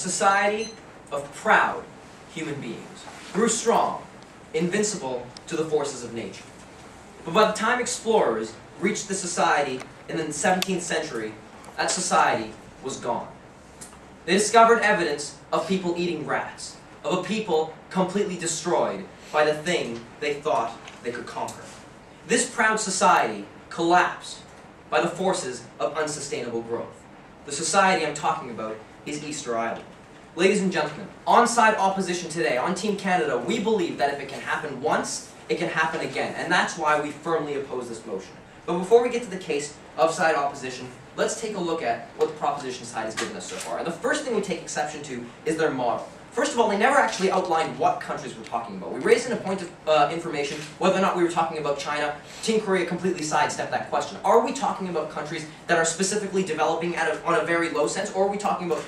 society of proud human beings, grew strong, invincible to the forces of nature. But by the time explorers reached the society in the 17th century, that society was gone. They discovered evidence of people eating rats, of a people completely destroyed by the thing they thought they could conquer. This proud society collapsed by the forces of unsustainable growth. The society I'm talking about is Easter Island. Ladies and gentlemen, on-side opposition today, on Team Canada, we believe that if it can happen once, it can happen again, and that's why we firmly oppose this motion. But before we get to the case of side opposition, let's take a look at what the proposition side has given us so far. And the first thing we take exception to is their model. First of all, they never actually outlined what countries we're talking about. We raised in a point of information whether or not we were talking about China. Team Korea completely sidestepped that question. Are we talking about countries that are specifically developing on a very low sense, or are we talking about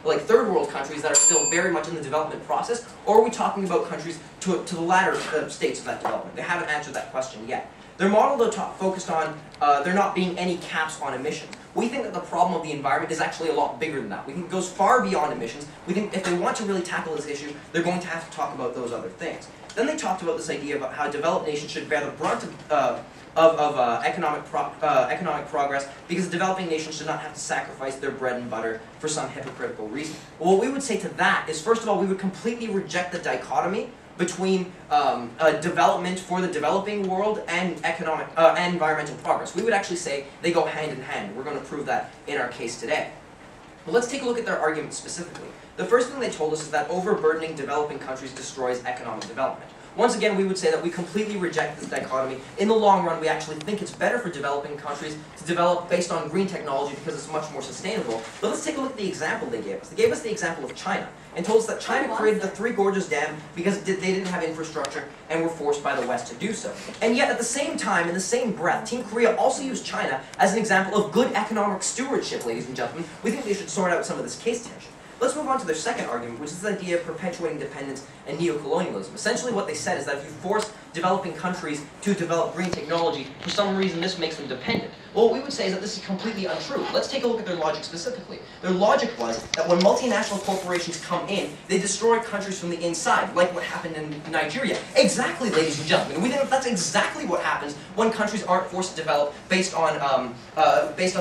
like third world countries that are still very much in the development process, or are we talking about countries to the latter states of that development? They haven't answered that question yet. Their model, though, focused on there not being any caps on emissions. We think that the problem of the environment is actually a lot bigger than that. We think it goes far beyond emissions. We think if they want to really tackle this issue, they're going to have to talk about those other things. Then they talked about this idea about how developed nations should bear the brunt of economic progress, because developing nations should not have to sacrifice their bread and butter for some hypocritical reason. Well, what we would say to that is, first of all, we would completely reject the dichotomy between development for the developing world and and environmental progress. We would actually say they go hand in hand. We're going to prove that in our case today. But let's take a look at their argument specifically. The first thing they told us is that overburdening developing countries destroys economic development. Once again, we would say that we completely reject this dichotomy. In the long run, we actually think it's better for developing countries to develop based on green technology because it's much more sustainable. But let's take a look at the example they gave us. They gave us the example of China and told us that China created the Three Gorges Dam because they didn't have infrastructure and were forced by the West to do so. And yet, at the same time, in the same breath, Team Korea also used China as an example of good economic stewardship, ladies and gentlemen. We think they should sort out some of this case tension. Let's move on to their second argument, which is the idea of perpetuating dependence and neocolonialism. Essentially what they said is that if you force developing countries to develop green technology, for some reason this makes them dependent. Well, what we would say is that this is completely untrue. Let's take a look at their logic specifically. Their logic was that when multinational corporations come in, they destroy countries from the inside, like what happened in Nigeria. Exactly, ladies and gentlemen. We think that that's exactly what happens when countries aren't forced to develop based on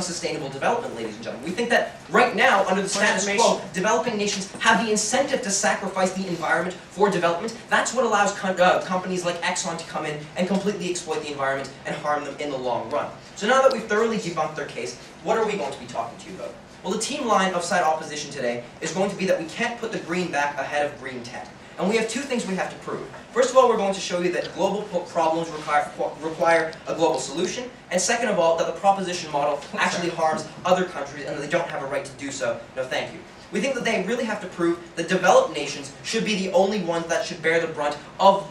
sustainable development, ladies and gentlemen. We think that right now, under the status quo, developing nations have the incentive to sacrifice the environment for development. That's what allows companies like Exxon to come in and completely exploit the environment and harm them in the long run. So now that we've thoroughly debunked their case, what are we going to be talking to you about? Well, the team line of side opposition today is going to be that we can't put the green back ahead of green tech. And we have two things we have to prove. First of all, we're going to show you that global problems require a global solution. And second of all, that the proposition model actually harms other countries and that they don't have a right to do so. No, thank you. We think that they really have to prove that developed nations should be the only ones that should bear the brunt of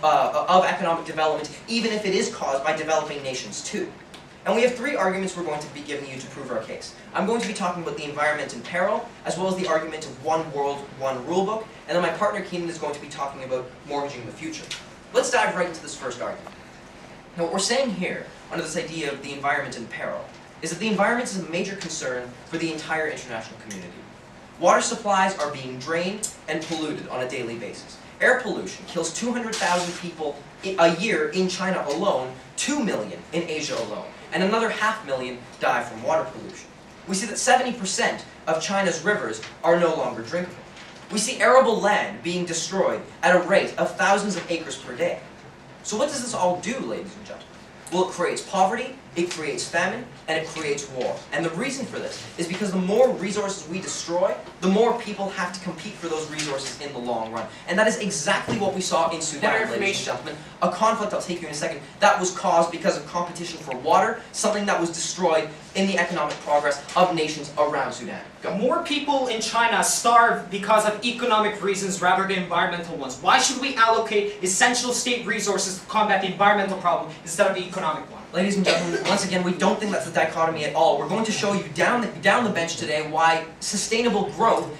economic development, even if it is caused by developing nations too. And we have three arguments we're going to be giving you to prove our case. I'm going to be talking about the environment in peril, as well as the argument of one world, one rulebook, and then my partner Keenan is going to be talking about mortgaging the future. Let's dive right into this first argument. Now what we're saying here, under this idea of the environment in peril, is that the environment is a major concern for the entire international community. Water supplies are being drained and polluted on a daily basis. Air pollution kills 200,000 people a year in China alone, 2 million in Asia alone, and another 500,000 die from water pollution. We see that 70% of China's rivers are no longer drinkable. We see arable land being destroyed at a rate of thousands of acres per day. So what does this all do, ladies and gentlemen? Well, it creates poverty, it creates famine, and it creates war. And the reason for this is because the more resources we destroy, the more people have to compete for those resources in the long run. And that is exactly what we saw in Sudan, ladies and gentlemen. A conflict, I'll take you in a second, that was caused because of competition for water, something that was destroyed in the economic progress of nations around Sudan. Go. More people in China starve because of economic reasons rather than environmental ones. Why should we allocate essential state resources to combat the environmental problem instead of the economic one? Ladies and gentlemen, once again, we don't think that's the dichotomy at all. We're going to show you down the bench today why sustainable growth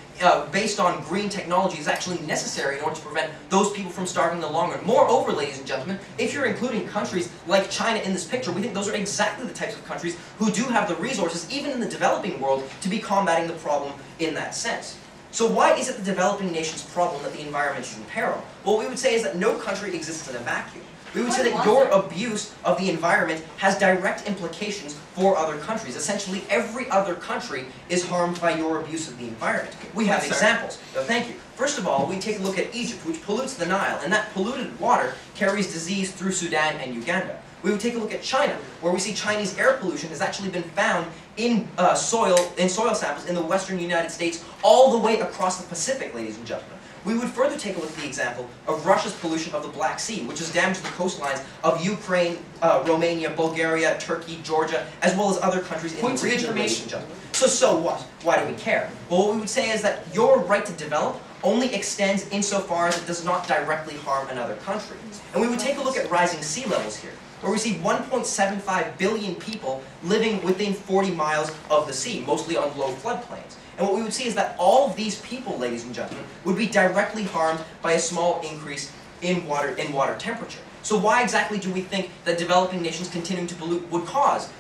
based on green technology is actually necessary in order to prevent those people from starving in the long run. Moreover, ladies and gentlemen, if you're including countries like China in this picture, we think those are exactly the types of countries who do have the resources, even in the developing world, to be combating the problem in that sense. So why is it the developing nation's problem that the environment is in peril? Well, what we would say is that no country exists in a vacuum. We would say that your abuse of the environment has direct implications for other countries. Essentially, every other country is harmed by your abuse of the environment. We have examples. No, thank you. First of all, we take a look at Egypt, which pollutes the Nile, and that polluted water carries disease through Sudan and Uganda. We would take a look at China, where we see Chinese air pollution has actually been found in soil samples in the western United States all the way across the Pacific, ladies and gentlemen. We would further take a look at the example of Russia's pollution of the Black Sea, which has damaged the coastlines of Ukraine, Romania, Bulgaria, Turkey, Georgia, as well as other countries in the region, ladies and gentlemen. So what? Why do we care? Well, what we would say is that your right to develop only extends insofar as it does not directly harm another country. And we would take a look at rising sea levels here, where we see 1.75 billion people living within 40 miles of the sea, mostly on low floodplains. And what we would see is that all of these people, ladies and gentlemen, would be directly harmed by a small increase in water temperature. So why exactly do we think that developing nations continuing to pollute would cause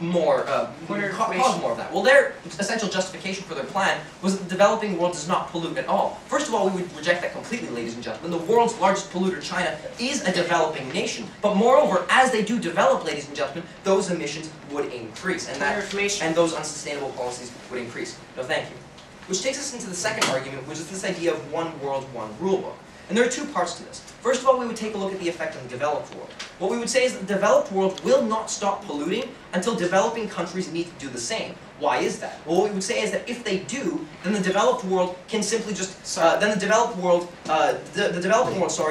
more of that? Well, their essential justification for their plan was that the developing world does not pollute at all. First of all, we would reject that completely, ladies and gentlemen. The world's largest polluter, China, is a developing nation. But moreover, as they do develop, ladies and gentlemen, those emissions would increase, and those unsustainable policies would increase. No, thank you. Which takes us into the second argument, which is this idea of one world, one rulebook. And there are two parts to this. First of all, we would take a look at the effect on the developed world. What we would say is that the developed world will not stop polluting until developing countries need to do the same. Why is that? Well, what we would say is that if they do, then the developed world can simply just, the developing world,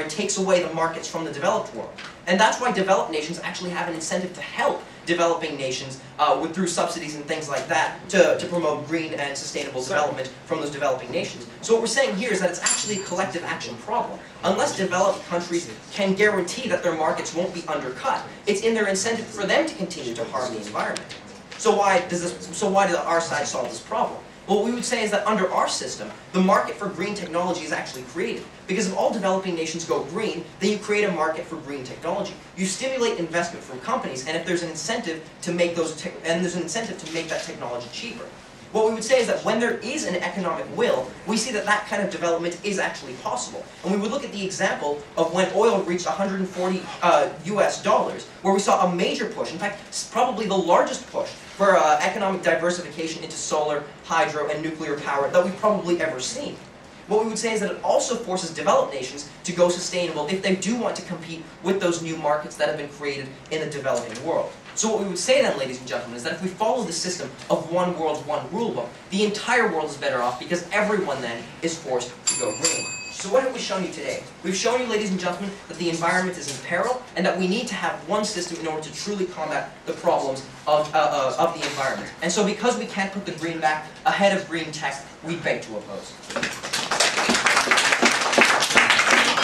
takes away the markets from the developed world. And that's why developed nations actually have an incentive to help developing nations through subsidies and things like that to promote green and sustainable development from those developing nations. So what we're saying here is that it's actually a collective action problem. Unless developed countries can guarantee that their markets won't be undercut, it's in their incentive for them to continue to harm the environment. So why does our side solve this problem? Well, what we would say is that under our system, the market for green technology is actually created. Because if all developing nations go green, then you create a market for green technology. You stimulate investment from companies, and if there's an incentive to make that technology cheaper. What we would say is that when there is an economic will, we see that that kind of development is actually possible. And we would look at the example of when oil reached $140 US, where we saw a major push, in fact, probably the largest push for economic diversification into solar, hydro, and nuclear power that we've probably ever seen. What we would say is that it also forces developed nations to go sustainable if they do want to compete with those new markets that have been created in the developing world. So what we would say then, ladies and gentlemen, is that if we follow the system of one world, one rulebook, the entire world is better off because everyone then is forced to go green. So what have we shown you today? We've shown you, ladies and gentlemen, that the environment is in peril and that we need to have one system in order to truly combat the problems of the environment. And so because we can't put the green back ahead of green tech, we beg to oppose.